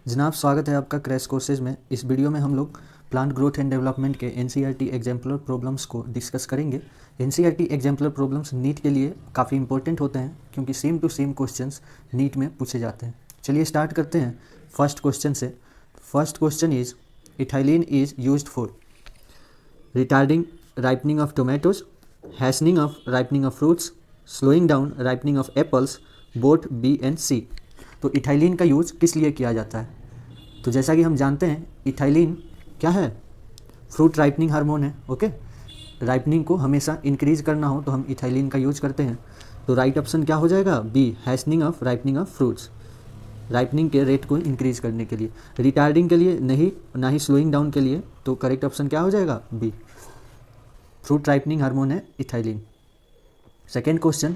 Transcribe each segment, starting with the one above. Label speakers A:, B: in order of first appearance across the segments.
A: जनाब, स्वागत है आपका क्रैश कोर्सेज में। इस वीडियो में हम लोग प्लांट ग्रोथ एंड डेवलपमेंट के एनसीईआरटी एग्जाम्पलर प्रॉब्लम्स को डिस्कस करेंगे। एनसीईआरटी एग्जाम्पलर प्रॉब्लम्स नीट के लिए काफ़ी इंपॉर्टेंट होते हैं क्योंकि same to same questions NEET में पूछे जाते हैं। चलिए स्टार्ट करते हैं फर्स्ट क्वेश्चन से। First question is ethylene is used for retarding ripening of tomatoes, hastening of ripening of fruits, slowing down ripening of apples, both B and C. तो ethylene का यूज़ किस लिए किया जाता है? तो जैसा कि हम जानते हैं इथाइलिन क्या है, फ्रूट राइपनिंग हार्मोन है। ओके, राइपनिंग को हमेशा इंक्रीज करना हो तो हम इथाइलिन का यूज करते हैं। तो राइट ऑप्शन क्या हो जाएगा? B, hastening of ripening of fruits, ripening के रेट को इंक्रीज करने के लिए। रिटार्डिंग के लिए नहीं, ना ही स्लोइंग डाउन के लिए। तो करेक्ट ऑप्शन क्या हो जाएगा? बी, फ्रूट राइपनिंग हार्मोन है ethylene. Second question,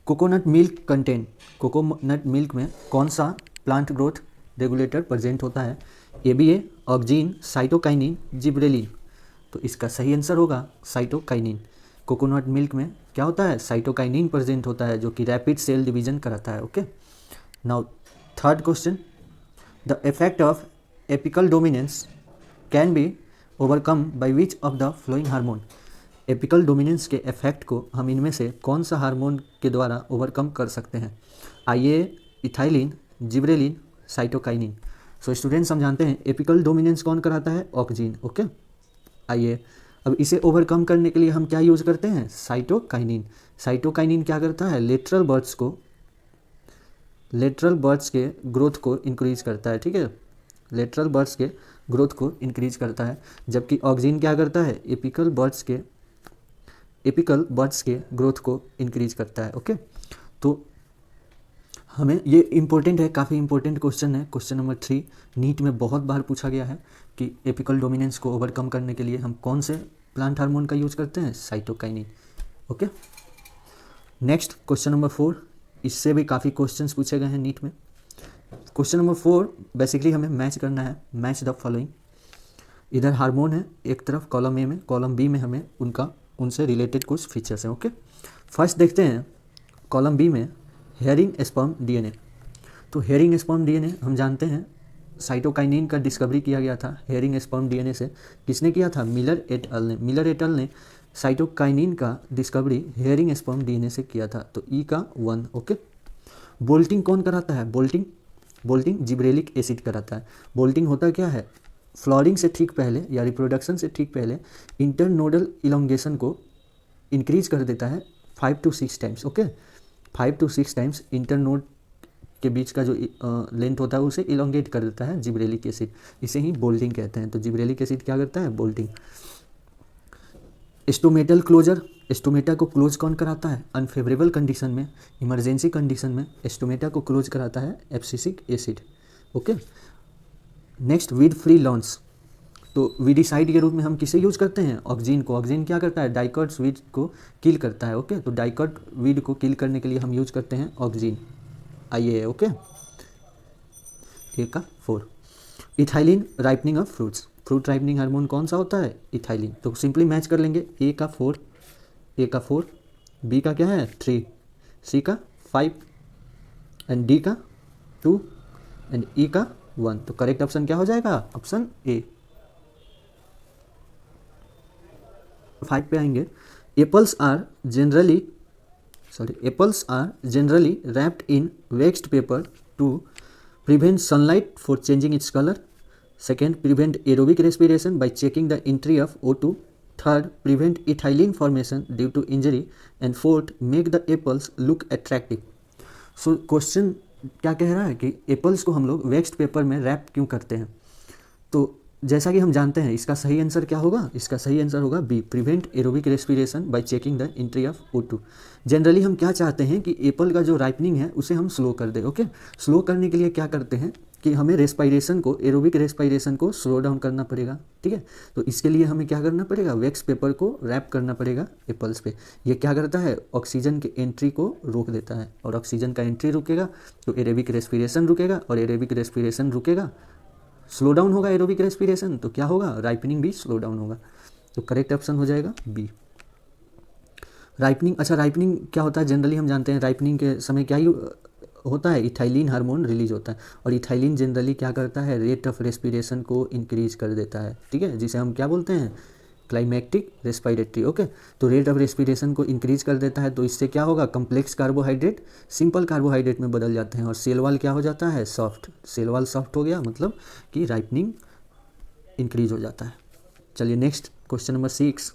A: coconut milk content, coconut milk में कौन सा प्लांट ग्रोथ रेगुलेटर प्रेजेंट होता है? ABA, auxin, cytokinin, gibberellin. तो इसका सही आंसर होगा साइटोकाइनिन। कोकोनट मिल्क में क्या होता है? साइटोकाइनिन प्रेजेंट होता है जो कि रैपिड सेल डिवीजन कराता है। Okay, now third question, the effect of apical dominance can be overcome by which of the flowing hormone. Apical dominance के इफेक्ट को हम इनमें से कौन सा हार्मोन के द्वारा ओवरकम कर सकते हैं? आइए, ethylene, gibberellin, cytokinin. So students, हम जानते हैं एपिकल डोमिनेंस कौन कराता है? ऑक्जीन। ओके, आइए अब इसे ओवरकम करने के लिए हम क्या यूज़ करते हैं? साइटोकाइनिन। साइटोकाइनिन क्या करता है? लेटरल बर्ड्स के ग्रोथ को इंक्रीज करता है। ठीक है, लेटरल बर्ड्स के ग्रोथ को इंक्रीज करता है, जबकि ऑक्जीन क्या करता है? एपिकल बर्ड्स के ग्रोथ को इंक्रीज करता है। ओके, तो हमें ये इंपॉर्टेंट है, काफ़ी इंपॉर्टेंट क्वेश्चन है। क्वेश्चन नंबर 3 नीट में बहुत बार पूछा गया है कि एपिकल डोमिनेंस को ओवरकम करने के लिए हम कौन से प्लांट हार्मोन का यूज़ करते हैं? Cytokinin. Okay, next question number 4, इससे भी काफ़ी क्वेश्चंस पूछे गए हैं नीट में। क्वेश्चन नंबर 4 बेसिकली हमें मैच करना है, मैच द फॉलोइंग। इधर हार्मोन है एक तरफ कॉलम ए में, कॉलम बी में हमें उनसे रिलेटेड कुछ फीचर्स हैं। ओके, फर्स्ट देखते हैं कॉलम बी में हेयरिंग स्पर्म डीएनए। तो हेयरिंग स्पर्म डीएनए हम जानते हैं साइटोकाइनिन का डिस्कवरी किया गया था हेयरिंग स्पर्म डीएनए से। किसने किया था? मिलर एट अल ने साइटोकाइनिन का डिस्कवरी हेयरिंग स्पर्म डीएनए से किया था। तो ई का 1। ओके, बोल्टिंग कौन कराता है? बोल्टिंग जिब्रेलिक एसिड कराता है। बोल्टिंग होता क्या है? फ्लॉरिंग से ठीक पहले या रिप्रोडक्शन से ठीक पहले इंटरनोडल इलोंगेशन को इंक्रीज कर देता है 5 to 6 times. Okay, 5 to 6 times internode के बीच का जो लेंथ होता है उसे इलोंगेट कर देता है जिब्रेलिक एसिड। इसे ही बोल्टिंग कहते हैं। तो जिब्रेलिक एसिड क्या करता है? बोल्टिंग। स्टोमेटल क्लोजर, स्टोमेटा को क्लोज कौन कराता है? अनफेवरेबल कंडीशन में, इमरजेंसी कंडीशन में स्टोमेटा को क्लोज कराता है abscisic acid. Okay, next weed free lawns. तो वीडिसाइड के रूप में हम किसे यूज करते हैं? ऑक्जीन को। ऑक्जीन क्या करता है? डाइकॉट वीड को किल करता है। ओके, तो डाइकॉट वीड को किल करने के लिए हम यूज करते हैं ऑक्जीन। आइए, ओके, ए का 4। Ethylene ripening of fruits, fruit ripening hormone कौन सा होता है? इथाइलिन। तो सिंपली मैच कर लेंगे, ए का 4, बी का क्या है? 3, सी का 5 एंड डी का 2 एंड ई का 1। तो करेक्ट ऑप्शन क्या हो जाएगा? Option A. 5 पे आएंगे। Apples are generally wrapped in waxed paper to prevent sunlight for changing its color. Second, prevent aerobic respiration by checking the entry of O2. Third, prevent ethylene formation due to injury. And fourth, make the apples look attractive. So question क्या कह रहा है कि apples को हम लोग vexed paper में rap क्यों करते हैं? तो जैसा कि हम जानते हैं इसका सही आंसर क्या होगा? इसका सही आंसर होगा B, prevent aerobic respiration by checking the entry of O2। Generally हम क्या चाहते हैं कि एप्पल का जो राइपनिंग है उसे हम स्लो कर दें। ओके, स्लो करने के लिए क्या करते हैं कि हमें रेस्पिरेशन को, एरोबिक रेस्पिरेशन को स्लो डाउन करना पड़ेगा। ठीक है, तो इसके लिए हमें क्या करना पड़ेगा? वैक्स पेपर को रैप करना पड़ेगा एप्पल्स पे। ये क्या करता है? ऑक्सीजन के एंट्री को रोक देता है, और ऑक्सीजन का एंट्री रुकेगा तो एरोबिक रेस्पिरेशन रुकेगा, और एरोबिक रेस्पिरेशन रुकेगा, स्लो डाउन होगा एरोबिक रेस्पिरेशन, तो क्या होगा? राइपनिंग भी स्लो डाउन होगा। तो करेक्ट ऑप्शन हो जाएगा बी। राइपनिंग, अच्छा राइपनिंग क्या होता है? जनरली हम जानते हैं राइपनिंग के समय क्या होता है, इथाइलिन हार्मोन रिलीज होता है, और इथाइलिन जनरली क्या करता है, रेट ऑफ रेस्पिरेशन को इंक्रीज कर देता है, ठीक है, जिसे हम क्या बोलते हैं, क्लाइमेक्टिक रेस्पिरेटरी। ओके, तो रेट ऑफ रेस्पिरेशन को इंक्रीज कर देता है, तो इससे क्या होगा, कम्प्लेक्स कार्बोहाइड्रेट सिंपल कार्बोहाइड्रेट में बदल जाते हैं, और सेल वॉल क्या हो जाता है, सॉफ्ट, सेल वॉल सॉफ्ट हो गया, मतलब कि राइपनिंग इंक्रीज हो जाता है। चलिए next question number 6,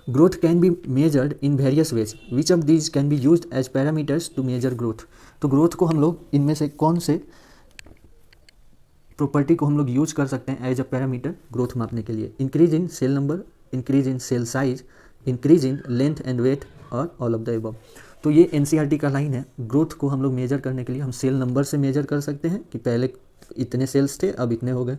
A: growth can be measured in various ways, which of these can be used as parameters to measure growth. तो ग्रोथ को हम लोग इनमें से कौन से प्रॉपर्टी को हम लोग यूज कर सकते हैं एज अ पैरामीटर ग्रोथ मापने के लिए, increase in cell number, increase in cell size, increase in length and weight, और ऑल ऑफ द अबव। तो ये एनसीईआरटी का लाइन है, ग्रोथ को हम लोग मेजर करने के लिए हम सेल नंबर से मेजर कर सकते हैं कि पहले इतने सेल्स थे अब इतने हो गए,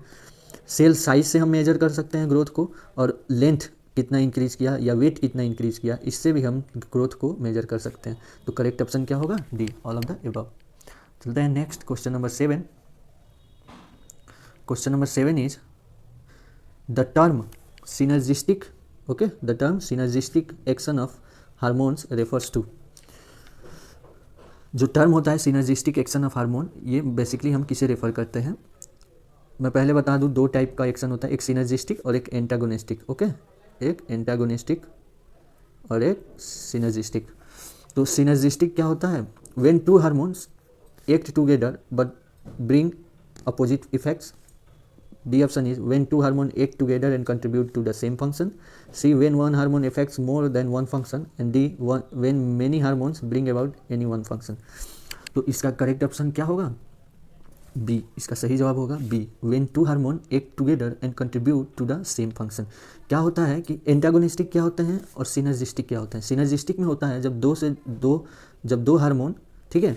A: सेल साइज से हम मेजर कर सकते हैं ग्रोथ को, और लेंथ कितना इंक्रीज किया या वेट कितना इंक्रीज किया, इससे भी हम ग्रोथ को मेजर कर सकते हैं। तो करेक्ट ऑप्शन क्या होगा, D, all of the above. चलते हैं next question number 7। Question number 7 is the term synergistic, okay, the term synergistic action of hormones refers to. जो टर्म होता है सिनर्जिस्टिक एक्शन ऑफ हार्मोन, ये बेसिकली हम किसे रेफर करते हैं, मैं पहले बता दूं, दो टाइप का एक्शन होता है, एक सिनर्जिस्टिक और एक एंटागोनिस्टिक। ओके, एक एंटागोनिस्टिक और एक सिनर्जिस्टिक। तो सिनर्जिस्टिक क्या होता है, when two hormones act together but bring opposite effects. D option is when two hormone act together and contribute to the same function. C when one hormone effects more than one function, and D when many hormones bring about any one function. तो इसका correct option क्या होगा, B, इसका सही जवाब होगा B, when two hormone act together and contribute to the same function. क्या होता है कि एंटागोनिस्टिक क्या होते हैं और सिनर्जिस्टिक क्या होते हैं। सिनर्जिस्टिक में होता है जब दो हार्मोन, ठीक है,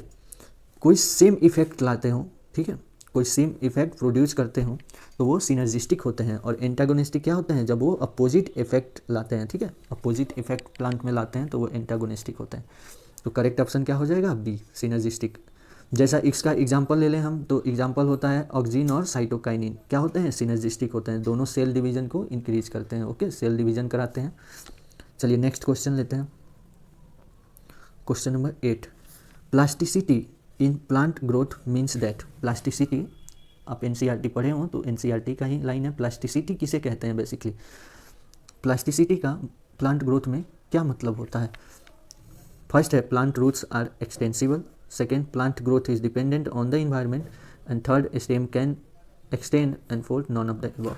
A: कोई सेम इफेक्ट लाते हों, ठीक है, कोई सेम इफेक्ट प्रोड्यूस करते हों, तो वो सिनर्जिस्टिक होते हैं। और एंटागोनिस्टिक क्या होते हैं, जब वो अपोजिट इफेक्ट लाते हैं, ठीक है, अपोजिट इफेक्ट प्लांट में लाते हैं, तो वो एंटागोनिस्टिक होते हैं। तो करेक्ट ऑप्शन क्या हो जाएगा, बी, सिनर्जिस्टिक। जैसा इसका एग्जाम्पल ले लें हम, तो एग्जाम्पल होता है ऑक्सीन और साइटोकाइनिन, क्या होते हैं, सिनर्जिस्टिक होते हैं, दोनों सेल डिवीजन को इंक्रीज करते हैं, ओके, सेल डिवीजन कराते हैं। चलिए नेक्स्ट क्वेश्चन लेते हैं, question number 8, plasticity in plant growth means that. Plasticity, आप एनसीईआरटी पढ़े हो तो एनसीईआरटी का ही लाइन है, प्लास्टिसिटी किसे कहते हैं, बेसिकली प्लास्टिसिटी का प्लांट ग्रोथ में क्या मतलब होता है। फर्स्ट है plant roots are extensible, second plant growth is dependent on the environment, and third stem can extend, and fourth none of the above.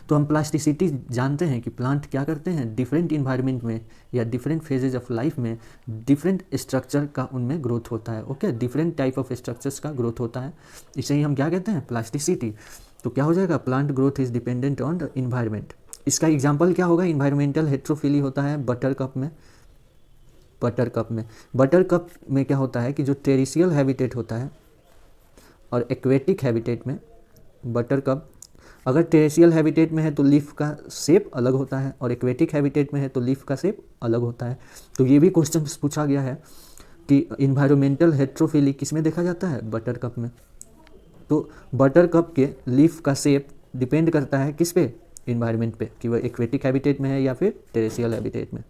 A: तो हम प्लास्टिसिटी जानते हैं कि प्लांट क्या करते हैं, डिफरेंट इन्वायरमेंट में या डिफरेंट फेजेज ऑफ लाइफ में डिफरेंट स्ट्रक्चर का उनमें ग्रोथ होता है, okay, different type of structures का ग्रोथ होता है, इसे ही हम क्या कहते हैं, प्लास्टिसिटी। तो क्या हो जाएगा, plant growth is dependent on the environment. इसका एग्जाम्पल क्या होगा, इन्वायरमेंटल हेट्रोफिली होता है बटर कप में, बटर कप में क्या होता है कि जो टेरेशियल हैबिटेट होता है और एक्वेटिक हैबिटेट में, बटर कप अगर टेरेशियल हैबिटेट में है तो लीफ का शेप अलग होता है, और एक्वेटिक हैबिटेट में है तो लीफ का शेप अलग होता है। तो ये भी क्वेश्चन पूछा गया है कि इन्वायरमेंटल हेट्रोफिली किस में देखा जाता है, बटर कप में। तो बटर कप के लीफ का शेप डिपेंड करता है किस पे, इन्वायरमेंट पे, कि वह एक्वेटिक हैबिटेट में है या फिर टेरेशियल हैबिटेट में।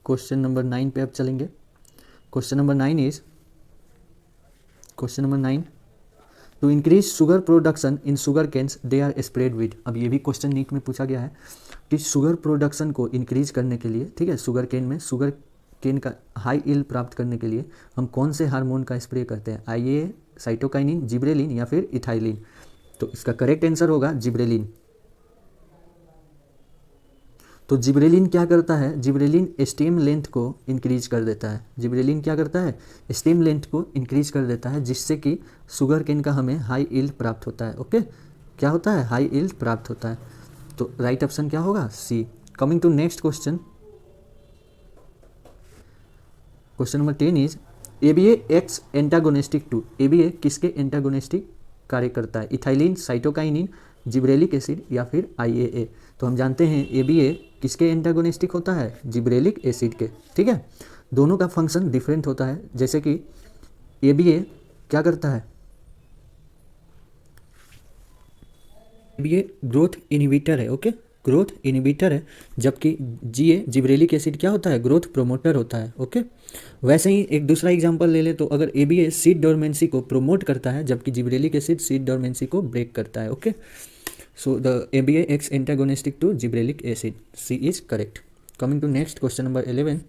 A: क्वेश्चन नंबर 9 पे अब चलेंगे। Question number 9 to increase sugar production in sugar canes they are sprayed with. अब ये भी क्वेश्चन नीट में पूछा गया है कि शुगर प्रोडक्शन को इंक्रीज करने के लिए, ठीक है, शुगर केन का हाई यील्ड प्राप्त करने के लिए हम कौन से हार्मोन का स्प्रे करते हैं, आईए, साइटोकाइनिन, जिब्रेलिन या फिर इथाइलिन। तो इसका करेक्ट आंसर होगा जिब्रेलिन। तो जिब्रेलिन क्या करता है, जिब्रेलिन स्टेम लेंथ को इंक्रीज कर देता है, जिब्रेलिन क्या करता है, स्टेम लेंथ को इंक्रीज कर देता है, जिससे कि शुगर केन का हमें हाई यील्ड प्राप्त होता है, ओके, क्या होता है, हाई यील्ड प्राप्त होता है। तो राइट ऑप्शन क्या होगा, C. Coming to next question, question number 10 is ABA x antagonistic to. ABA किसके एंटागोनिस्टिक कार्य करता है, इथाइलिन, साइटोकाइनिन, जिब्रेलिक एसिड या फिर आईएए। तो हम जानते हैं एबीए किसके एंटागोनिस्टिक होता है, जिब्रेलिक एसिड के, ठीक है। दोनों का फंक्शन डिफरेंट होता है, जैसे कि एबीए क्या करता है, एबीए ग्रोथ इनहिबिटर है, ओके, ग्रोथ इनहिबिटर है, जबकि जीए जिब्रेलिक एसिड क्या होता है, ग्रोथ प्रोमोटर होता है। ओके, वैसे ही एक दूसरा एग्जांपल ले ले तो अगर एबीए सीड डोरमेंसी को प्रोमोट करता है, जबकि जिब्रेलिक एसिड सीड डोरमेंसी को ब्रेक करता है। Okay, so the ABA x antagonistic to gibberellic acid, C is correct. Coming to next question number 11,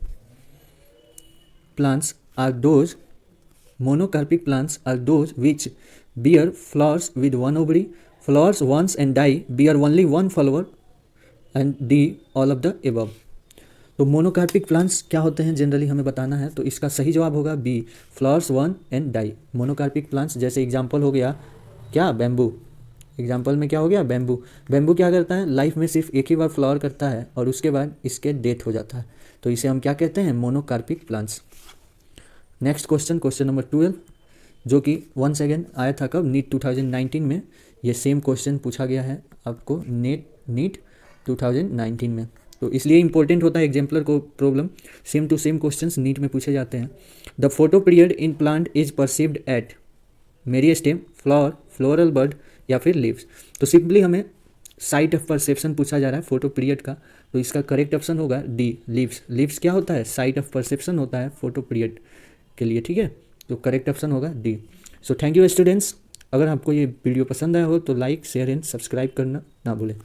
A: plants are those monocarpic plants are those which bear flowers with one ovary, flowers once and die, bear only one flower and D all of the above। तो monocarpic plants क्या होते हैं generally हमें बताना है, तो इसका सही जवाब होगा B, flowers one and die. Monocarpic plants जैसे एग्जांपल हो गया क्या, बैम्बू। एग्जांपल में क्या हो गया, बैम्बू। बैम्बू क्या करता है, लाइफ में सिर्फ एक ही बार फ्लावर करता है और उसके बाद इसके डेथ हो जाता है, तो इसे हम क्या कहते हैं, monocarpic plants. Next question, question number 12, जो कि वंस अगेन आया था कब, नीट 2019 में। ये सेम क्वेश्चन पूछा गया है आपको नीट 2019 में, तो इसलिए इंपॉर्टेंट होता है एग्जाम्पलर को problem, same to same questions NEET में पूछे जाते हैं। The photoperiod in plant is perceived at meristem, flower, floral bud या फिर लीव्स। तो सिंपली हमें साइट ऑफ परसेप्शन पूछा जा रहा है फोटो पीरियड का, तो इसका करेक्ट ऑप्शन होगा डी, लीव्स। लीव्स क्या होता है, साइट ऑफ परसेप्शन होता है फोटो पीरियड के लिए, ठीक है, तो करेक्ट ऑप्शन होगा D. So thank you students, अगर आपको ये वीडियो पसंद आया हो तो लाइक शेयर एंड सब्सक्राइब करना ना भूलें।